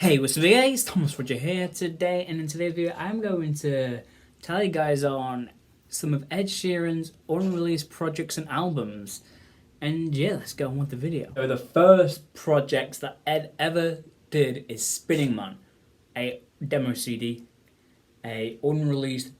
Hey, what's up guys? Thomas Roger here today, and in today's video I'm going to tell you guys on some of Ed Sheeran's unreleased projects and albums. And yeah, let's go on with the video. So the first projects that Ed ever did is Spinning Man, a demo CD, a unreleased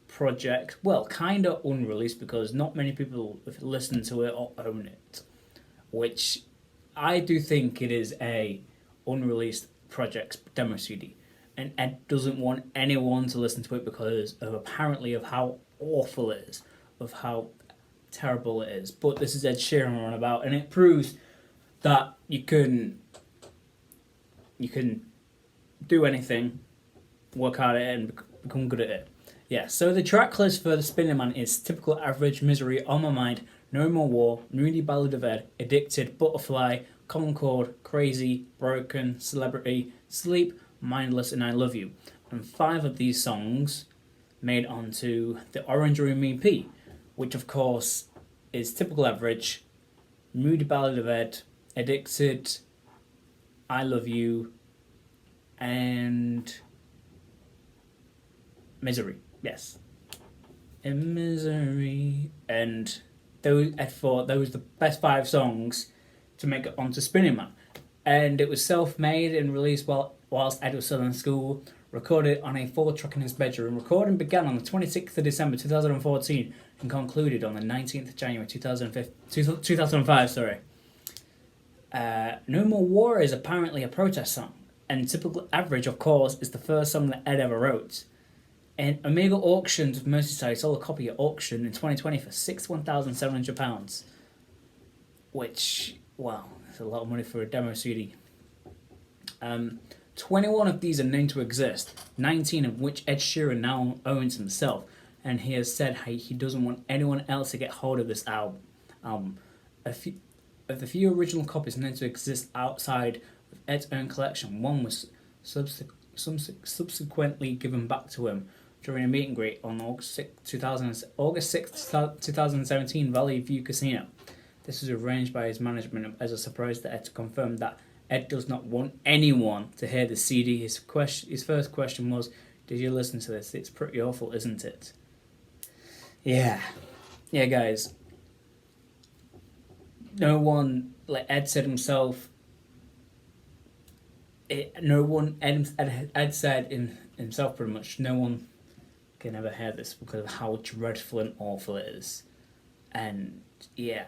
project, well, kinda unreleased because not many people have listened to it or own it, which I do think it is a unreleased project's demo CD, and Ed doesn't want anyone to listen to it because of apparently of how awful it is, of how terrible it is. But this is Ed Sheeran on about, and it proves that you can do anything, work hard at it, and become good at it. Yeah. So the track list for the Spinning Man is Typical Average, Misery, On My Mind, No More War, Moody Ballad of Ed, Addicted, Butterfly, Concord, Crazy, Broken, Celebrity, Sleep, Mindless, and I Love You. And 5 of these songs made onto the Orange Room EP, which of course is Typical Average, Moody Ballad of Ed, Addicted, I Love You, and Misery. Yes. In Misery. And those, Ed thought those were the best 5 songs to make it onto Spinning Man. And it was self-made and released whilst Ed was still in school, recorded on a 4-track in his bedroom. Recording began on the 26th of December 2014 and concluded on the 19th of January 2005. No More War is apparently a protest song, and Typical Average, of course, is the first song that Ed ever wrote. And Omega Auctions of Merseyside sold a copy at auction in 2020 for £61,700, which, wow, that's a lot of money for a demo CD. 21 of these are known to exist, 19 of which Ed Sheeran now owns himself, and he has said he doesn't want anyone else to get hold of this album. Of the few original copies known to exist outside of Ed's own collection, one was subsequently given back to him during a meet and greet on August 6, 2017, Valley View Casino. This was arranged by his management as a surprise to Ed to confirm that Ed does not want anyone to hear the CD. His first question was, "Did you listen to this? It's pretty awful, isn't it?" Yeah, guys. No one, like Ed said himself. Ed said in himself pretty much, no one can ever hear this because of how dreadful and awful it is. And yeah.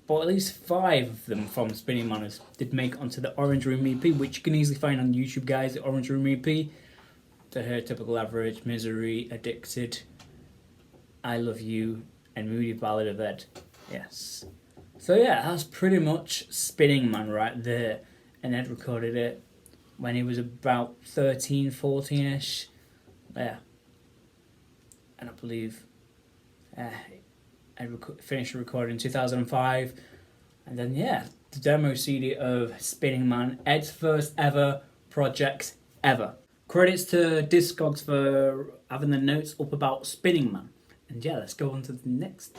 But at least 5 of them from Spinning Man did make onto the Orange Room EP, which you can easily find on YouTube, guys. The Orange Room EP. To hear Typical Average, Misery, Addicted, I Love You, and Moody Ballad of Ed. Yes. So yeah, that's pretty much Spinning Man right there. And Ed recorded it when he was about 13, 14-ish. Yeah. And I believe Ed finished recording in 2005. And then, yeah, the demo CD of Spinning Man, Ed's first ever project ever. Credits to Discogs for having the notes up about Spinning Man. And yeah, let's go on to the next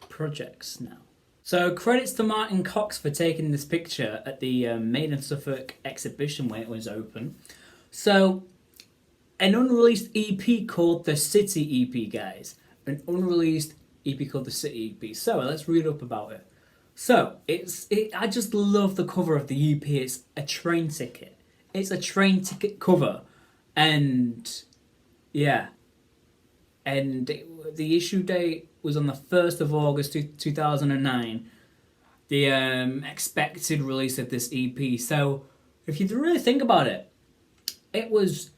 projects now. So credits to Martin Cox for taking this picture at the Made in Suffolk exhibition when it was open. So, an unreleased EP called the City EP, guys. An unreleased EP called the City EP. So let's read up about it. So I just love the cover of the EP. It's a train ticket. It's a train ticket cover, and yeah, and the issue date was on the 1st of August 2009. The expected release of this EP. So if you really think about it, it was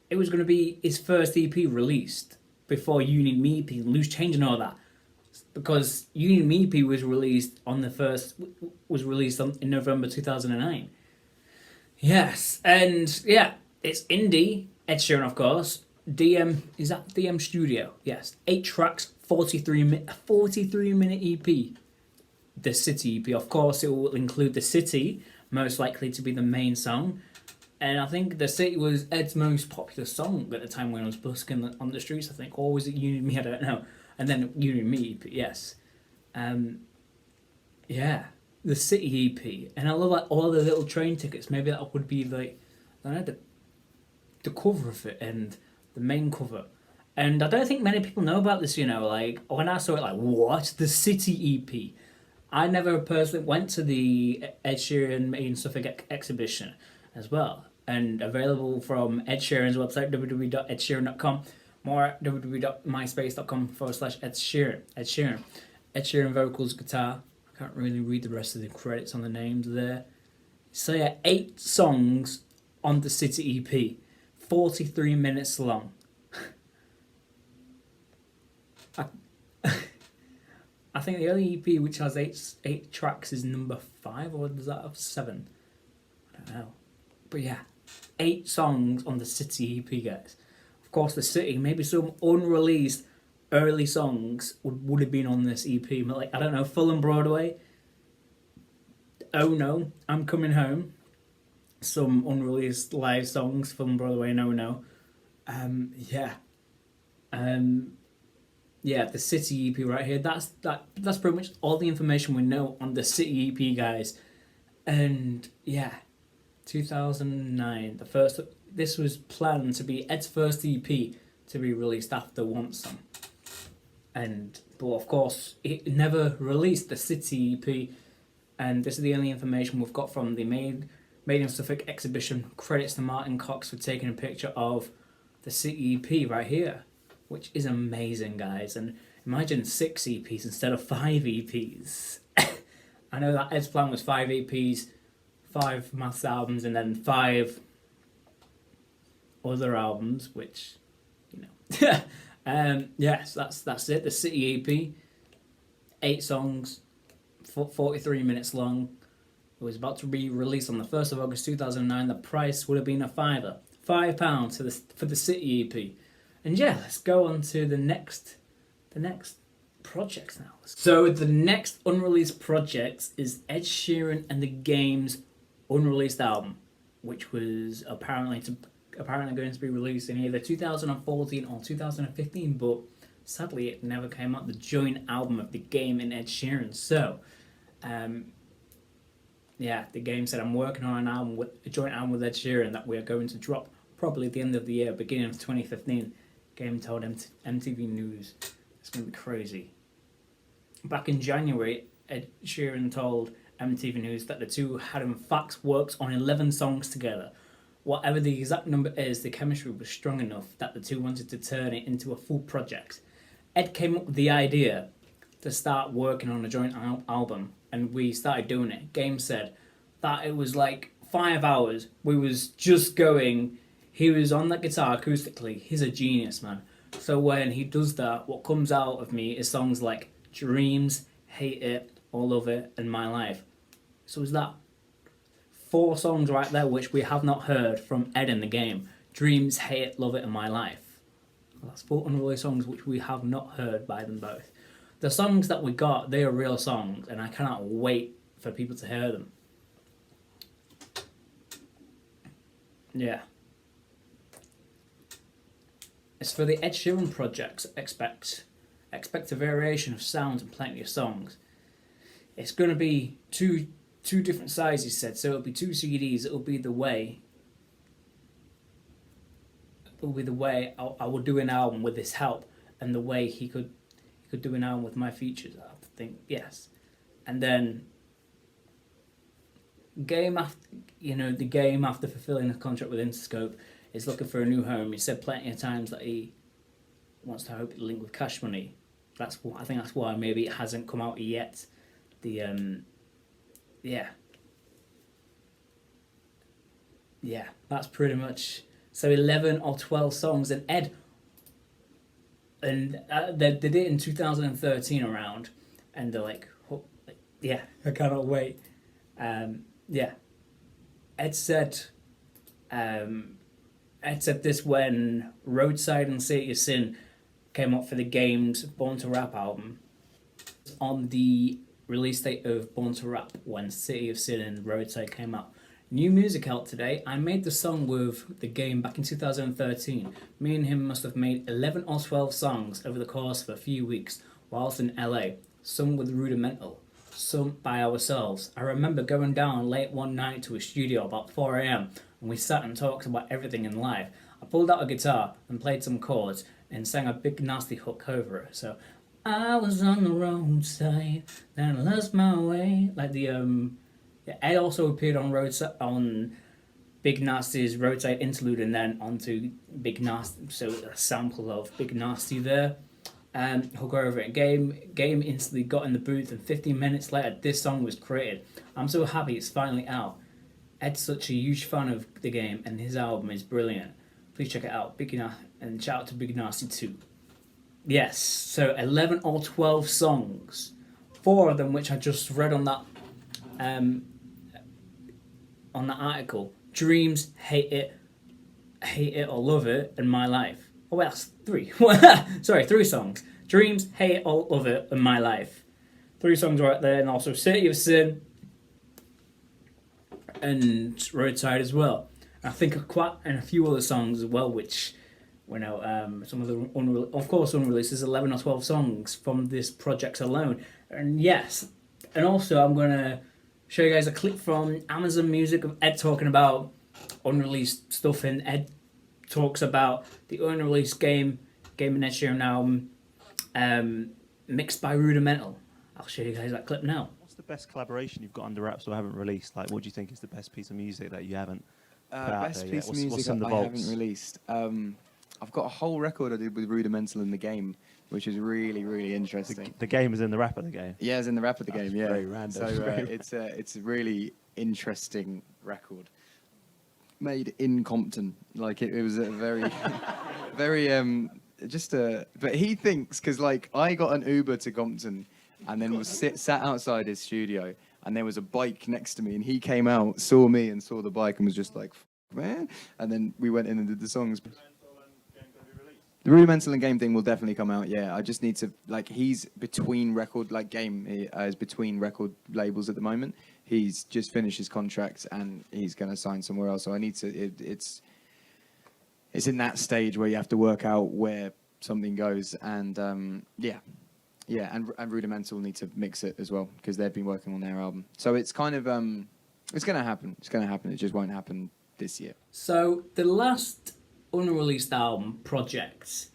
going to be his first EP released before You Need Me EP, Loose Change and all that, because You Need Me EP was released in November 2009. Yes, and yeah, it's indie. Ed Sheeran, of course. Is that DM Studio? Yes, 8 tracks, 43 minute EP. The City EP, of course, it will include The City, most likely to be the main song. And I think The City was Ed's most popular song at the time when I was busking on the streets, I think. Or was it You Need Me? I don't know. And then You Need Me, but yes. Yeah. the City EP, and I love like all the little train tickets. Maybe that would be like, I don't know, the cover of it and the main cover. And I don't think many people know about this, you know, like when I saw it, like, what? The City EP. I never personally went to the Ed Sheeran Main Suffolk exhibition as well. And available from Ed Sheeran's website, www.edsheeran.com, more at www.myspace.com/Ed Sheeran. Ed Sheeran. Ed Sheeran vocals, guitar. I can't really read the rest of the credits on the names there. So yeah, 8 songs on the City EP, 43 minutes long. I think the only EP which has eight tracks is number 5, or does that have 7? I don't know. But yeah, 8 songs on the City EP, guys. Of course, the City, maybe some unreleased early songs would have been on this EP. But like, I don't know, Fulham Broadway. Oh No, I'm Coming Home. Some unreleased live songs, Fulham Broadway, No No. Yeah. Yeah, the City EP right here. That's pretty much all the information we know on the City EP, guys. And yeah, 2009. This was planned to be Ed's first EP to be released after Want Some. But of course, it never released the City EP. And this is the only information we've got from the Made in Suffolk exhibition. Credits to Martin Cox for taking a picture of the City EP right here, which is amazing, guys. And imagine 6 EPs instead of 5 EPs. I know that Ed's plan was 5 EPs, 5 maths albums, and then 5 other albums, which, you know. Yes, that's it. The City EP, 8 songs, 43 minutes long. It was about to be released on the 1st of August 2009. The price would have been a £5 for the City EP. And yeah, let's go on to the next projects now. So the next unreleased project is Ed Sheeran and the Game's unreleased album, which was apparently going to be released in either 2014 or 2015, but sadly it never came out. The joint album of the Game and Ed Sheeran. So, yeah, the Game said, I'm working on a joint album with Ed Sheeran that we are going to drop probably at the end of the year, beginning of 2015. Game told MTV News. It's going to be crazy. Back in January, Ed Sheeran told MTV News that the two had in fact worked on 11 songs together. Whatever the exact number is, the chemistry was strong enough that the two wanted to turn it into a full project. Ed came up with the idea to start working on a joint album, and we started doing it. Game said that it was like 5 hours. We was just going. He was on that guitar acoustically. He's a genius, man. So when he does that, what comes out of me is songs like Dreams, Hate It, All of It, and My Life. So is that 4 songs right there which we have not heard from Ed in the Game? Dreams, Hate It, Love It, and My Life. Well, that's 4 unreleased songs which we have not heard by them both. The songs that we got, they are real songs, and I cannot wait for people to hear them. Yeah. As for the Ed Sheeran projects, expect a variation of sounds and plenty of songs. It's going to be two different sizes, he said, so it'll be 2 CDs. It'll be the way I would do an album with his help, and the way he could do an album with my features. I think yes, and then the Game after fulfilling a contract with Interscope is looking for a new home. He said plenty of times that he wants to hope link with Cash Money. I think that's why maybe it hasn't come out yet. That's pretty much. So 11 or 12 songs, and Ed, and they did it in 2013 around, and they're like, oh, yeah, I cannot wait. Ed said this when Roadside and City of Sin came up for the Game's Born to Rap album. On the release date of Born to Rap, when City of Sin and Roadside came out. New music out today. I made the song with the Game back in 2013. Me and him must have made 11 or 12 songs over the course of a few weeks whilst in LA, some with Rudimental. some by ourselves. I remember going down late one night to a studio about 4 a.m. and we sat and talked about everything in life. I pulled out a guitar and played some chords and sang a big nasty hook over it. So I was on the roadside, then I lost my way. Like the Ed also appeared on Big Nasty's Roadside Interlude and then onto Big Nasty, so a sample of Big Nasty there. Hook over it. Game instantly got in the booth, and 15 minutes later, this song was created. I'm so happy it's finally out. Ed's such a huge fan of the game, and his album is brilliant. Please check it out. And shout out to Big Nasty too. Yes, so 11 or 12 songs, 4 of them which I just read on that article. Dreams, Hate It or Love It, and My Life. Oh, well, that's 3. Sorry, 3 songs. Dreams, Hate It or Love It, and My Life. 3 songs right there, and also City of Sin and Roadside as well. I think and a few other songs as well, which, some of the unreleased. There's 11 or 12 songs from this project alone. And yes, and also I'm gonna show you guys a clip from Amazon Music of Ed talking about unreleased stuff, and Ed talks about the unreleased Game and Ed Sheeran album, mixed by Rudimental. I'll show you guys that clip now. What's the best collaboration you've got under wraps or haven't released? Like, what do you think is the best piece of music that you haven't put out best there piece yet? of music I haven't released? I've got a whole record I did with Rudimental in the Game, which is really, really interesting. The Game is in the rap of the game? Yeah, it's in the rap of the game, yeah. Very random. So it's a really interesting record. Made in Compton. Like, it was a very, but he thinks, because, like, I got an Uber to Compton and then was sat outside his studio, and there was a bike next to me, and he came out, saw me and saw the bike and was just like, man. And then we went in and did the songs. The Rudimental and Game thing will definitely come out, yeah. I just need to, like, he's between Game is between record labels at the moment. He's just finished his contract and he's going to sign somewhere else. So I need to, it's in that stage where you have to work out where something goes. And and Rudimental need to mix it as well, because they've been working on their album. So it's kind of, it's going to happen. It's going to happen. It just won't happen this year. So the last unreleased album project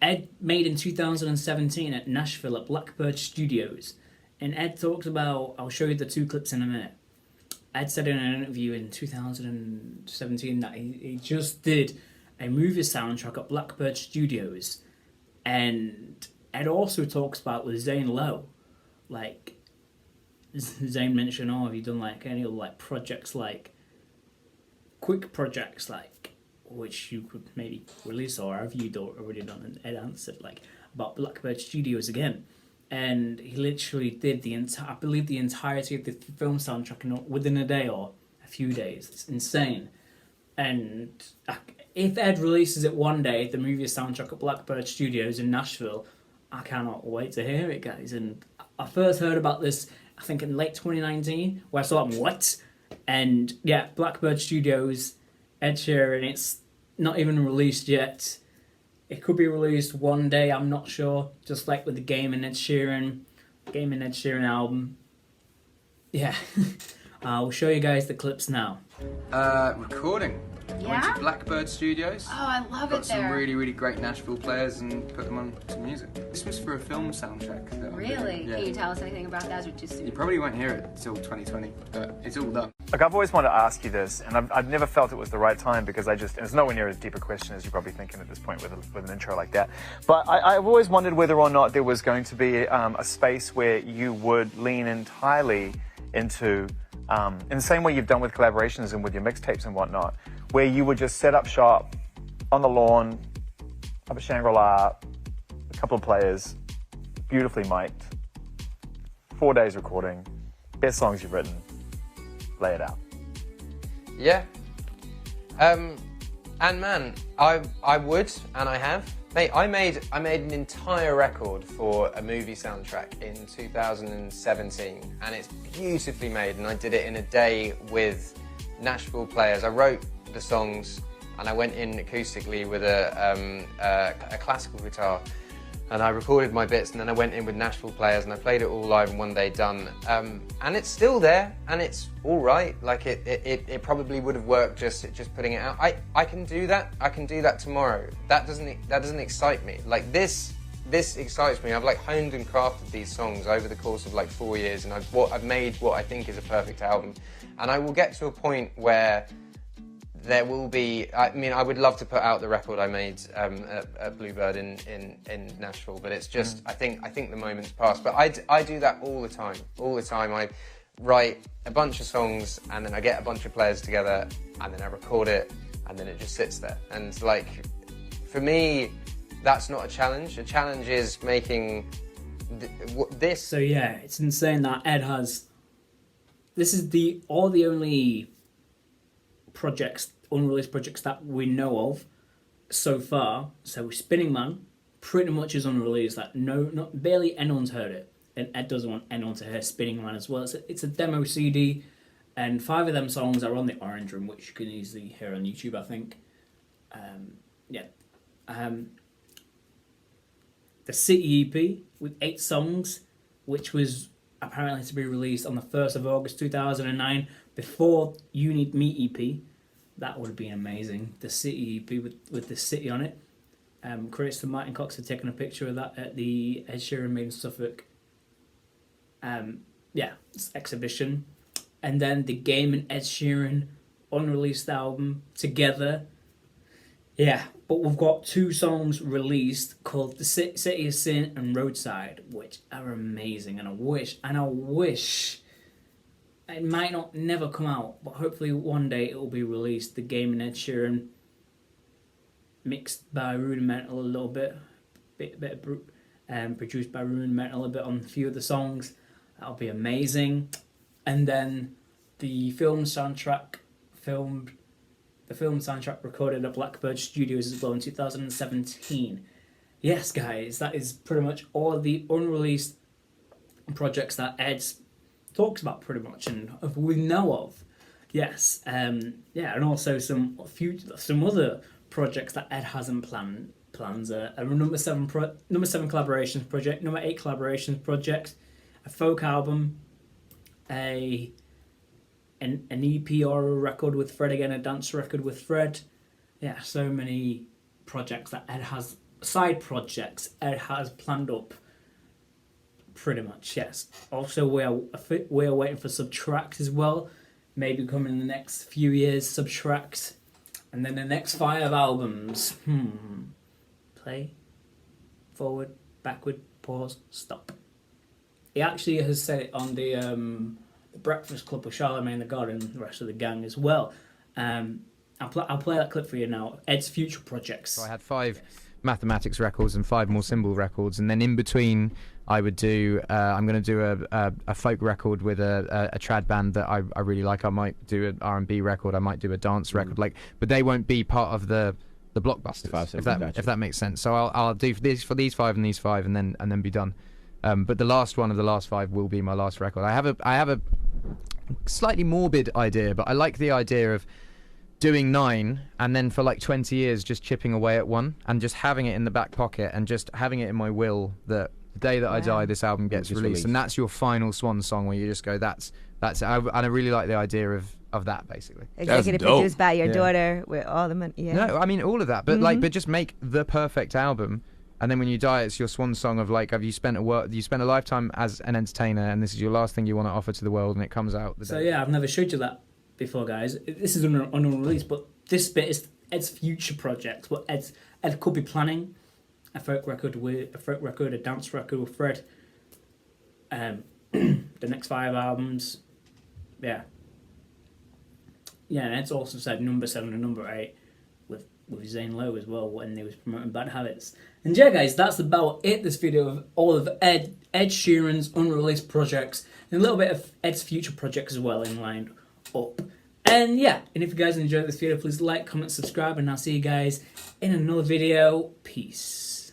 Ed made in 2017 at Nashville at Blackbird Studios, and Ed talks about, I'll show you the 2 clips in a minute. Ed said in an interview in 2017 that he just did a movie soundtrack at Blackbird Studios, and Ed also talks about with Zane Lowe, like Zane mentioned, have you done like any other like projects, like quick projects, like which you could maybe release, or have you already done? And Ed answered like about Blackbird Studios again, and he literally did the entirety of the film soundtrack within a day or a few days. It's insane. And if Ed releases it one day, the movie soundtrack at Blackbird Studios in Nashville, I cannot wait to hear it, guys. And I first heard about this, I think, in late 2019, where I saw what? And yeah, Blackbird Studios, Ed Sheeran, it's not even released yet. It could be released one day, I'm not sure. Just like with the Game and Ed Sheeran album. Yeah, I'll show you guys the clips now. Recording. Yeah? Went to Blackbird Studios. Oh, I love it there. Got some really, really great Nashville players and put them on to music. This was for a film soundtrack. Really? Yeah. Can you tell us anything about that, or just You probably won't hear it till 2020, but it's all done. Look, I've always wanted to ask you this, and I've never felt it was the right time, because and it's nowhere near as deep a question as you're probably thinking at this point with an intro like that. But I've always wondered whether or not there was going to be a space where you would lean entirely into, in the same way you've done with collaborations and with your mixtapes and whatnot, where you would just set up shop on the lawn of a Shangri-La, a couple of players, beautifully mic'd, 4 days recording, best songs you've written, lay it out. Yeah. And man, I would, and I have. Mate, I made an entire record for a movie soundtrack in 2017, and it's beautifully made, and I did it in a day with Nashville players. I wrote the songs, and I went in acoustically with a classical guitar, and I recorded my bits, and then I went in with Nashville players and I played it all live in one day done. And it's still there, and it's all right. Like it probably would have worked just putting it out. I can do that. I can do that tomorrow. That doesn't excite me. Like this excites me. I've like honed and crafted these songs over the course of like 4 years, and I've made what I think is a perfect album. And I will get to a point where there will be. I mean, I would love to put out the record I made at Bluebird in Nashville, but it's just I think the moment's passed. But I do that all the time. All the time, I write a bunch of songs, and then I get a bunch of players together, and then I record it, and then it just sits there. And like, for me, that's not a challenge. A challenge is making this. So yeah, it's insane that Ed has. This is the only projects, unreleased projects that we know of so far. So Spinning Man pretty much is unreleased. That not barely anyone's heard it, and Ed doesn't want anyone to hear Spinning Man as well. It's a demo CD, and 5 of them songs are on the Orange Room, which you can easily hear on YouTube, I think. The City EP with 8 songs, which was apparently to be released on the 1st of August 2009, before You Need Me EP. That would have been amazing. The City EP with the city on it. Credits to Martin Cox for taking a picture of that at the Ed Sheeran Made in Suffolk exhibition. And then The Game and Ed Sheeran unreleased album together. Yeah, but we've got 2 songs released called The City of Sin and Roadside, which are amazing. And I wish it might not never come out, but hopefully one day it will be released. The Game and Ed Sheeran, mixed by Rudimental a little bit produced by Rudimental a bit on a few of the songs. That'll be amazing. And then the film soundtrack recorded at Blackbird Studios as well in 2017. Yes, guys, that is pretty much all the unreleased projects that Ed talks about pretty much and we know of. Yes, and also some other projects that Ed has in plans. A number 7 collaborations project, number 8 collaborations project, a folk album, an EP or a record with Fred again, a dance record with Fred. Yeah, so many projects that Ed has, side projects Ed has planned up. Pretty much, yes. Also, we are waiting for Subtract as well. Maybe coming in the next few years, Subtract. And then the next 5 albums. Play, forward, backward, pause, stop. He actually has said it on the Breakfast Club with Charlemagne the God and the rest of the gang as well. I'll play that clip for you now. Ed's future projects. So I had 5 mathematics records and 5 more symbol records, and then in between I would do I'm going to do a folk record with a trad band that I really like. I might do an R&B record, I might do a dance record, but they won't be part of the blockbusters, if that makes sense. So I'll do these 5 and these 5 and then be done. But the last one of the last 5 will be my last record. I have a slightly morbid idea, but I like the idea of doing 9 and then for like 20 years just chipping away at one and just having it in the back pocket and just having it in my will that the day that I die this album gets released, and that's your final swan song where you just go that's it. And I really like the idea of that, basically. Executive produced by your daughter with all the money. No, I mean all of that, but but just make the perfect album, and then when you die it's your swan song of like, have you spent a lifetime as an entertainer and this is your last thing you want to offer to the world, and it comes out the day. I've never showed you that before, guys. This is unreleased, but this bit is Ed's future project. What Ed could be planning: a folk record, a dance record with Fred. The next 5 albums, and Ed's also said number 7 and number 8 with Zane Lowe as well when he was promoting Bad Habits. And yeah, guys, that's about it. This video of all of Ed Sheeran's unreleased projects and a little bit of Ed's future projects as well in line up. And if you guys enjoyed this video, please like, comment, subscribe, and I'll see you guys in another video. Peace.